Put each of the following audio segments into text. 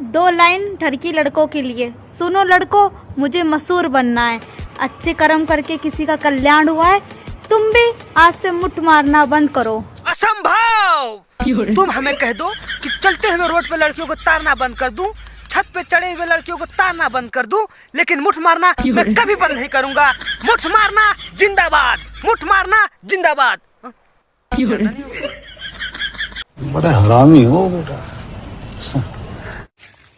दो लाइन ठरकी लड़कों के लिए। सुनो लड़कों, मुझे मशहूर बनना है। अच्छे कर्म करके किसी का कल्याण हुआ है। तुम भी आज से मुठ मारना बंद करो। असंभव! तुम हमें कह दो कि चलते हुए रोड पे लड़कियों को तारना बंद कर दूं, छत पे चढ़े हुए लड़कियों को तारना बंद कर दूं, लेकिन मुठ मारना मैं कभी बंद नहीं करूंगा। मुठ मारना जिंदाबाद, मुठ मारना जिंदाबाद। बड़ा हरामी हो बेटा।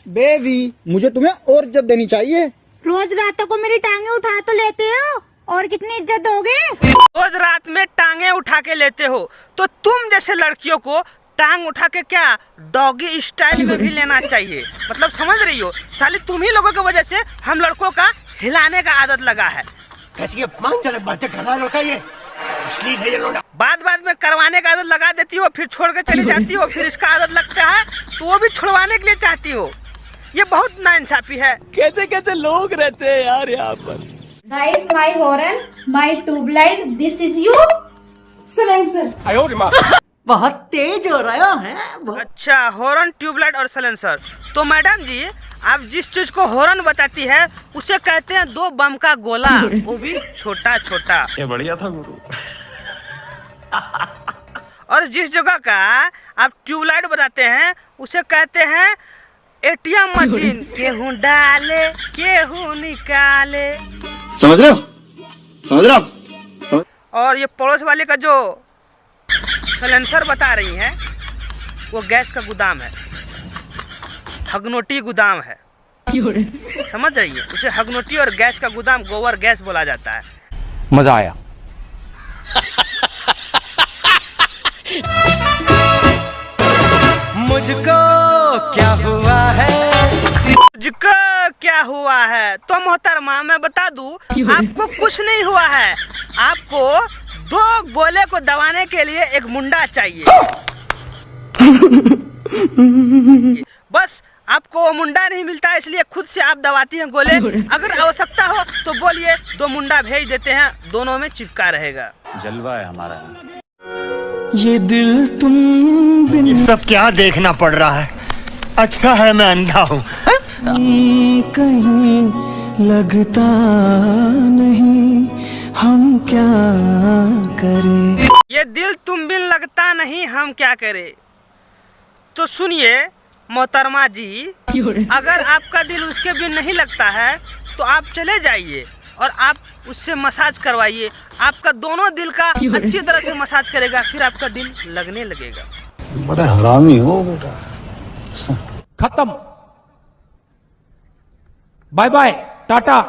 बेबी, मुझे तुम्हें और इज्जत देनी चाहिए। रोज रातों को मेरी टांगे उठा तो लेते हो, और कितनी इज्जत दोगे? रोज रात में टांगे उठा के लेते हो, तो तुम जैसे लड़कियों को टांग उठा के क्या डॉगी स्टाइल में भी लेना चाहिए। मतलब समझ रही हो, साली तुम ही लोगों की वजह से हम लड़कों का हिलाने का आदत लगा है। कैसी अपमानजनक बातें कर रहा है लड़का, ये अश्लील है ये लोग। बाद में करवाने का आदत लगा देती हो, फिर छोड़ के चली जाती हो, फिर इसका आदत लगता है तो वो भी छुड़वाने के लिए चाहती हो। ये बहुत नाइंसाफी है। कैसे कैसे लोग रहते हैं यार यहाँ पर। Guys, my horn, my tubelight, this is you, silencer. बहुत तेज हो रहा है। अच्छा, हॉर्न, ट्यूबलाइट और साइलेंसर। तो मैडम जी, आप जिस चीज को हॉर्न बताती है उसे कहते हैं दो बम का गोला, वो भी छोटा छोटा। ये बढ़िया था गुरु। और जिस जगह का आप ट्यूबलाइट बताते हैं उसे कहते हैं एटीएम मशीन। केहू डाले केहू निकाले। समझ रहे हो? समझ रहे हो? और ये पड़ोस वाले का जो साइलेंसर बता रही हैं वो गैस का गोदाम है, हगनोटी गोदाम है। समझ रही है? उसे हगनोटी और गैस का गोदाम, गोबर गैस बोला जाता है। मजा आया। मुझको क्या हुआ है, मुझको क्या हुआ है? तो मोहतरमा मैं बता दूं, आपको कुछ नहीं हुआ है। आपको दो गोले को दबाने के लिए एक मुंडा चाहिए। बस आपको वो मुंडा नहीं मिलता, इसलिए खुद से आप दबाती हैं गोले। अगर आवश्यकता हो तो बोलिए, दो मुंडा भेज देते हैं, दोनों में चिपका रहेगा। जलवा है हमारा। ये दिल तुम ये सब क्या देखना पड़ रहा है। अच्छा है मैं अंधा हूँ। कहीं लगता नहीं, हम क्या करें। ये दिल तुम बिन लगता नहीं, हम क्या करें। तो सुनिए मोहतरमा जी, अगर आपका दिल उसके बिन नहीं लगता है तो आप चले जाइए और आप उससे मसाज करवाइए। आपका दोनों दिल का अच्छी तरह से मसाज करेगा, फिर आपका दिल लगने लगेगा। बड़ा हरामी हो बेटा। खत्म। Bye bye, Tata.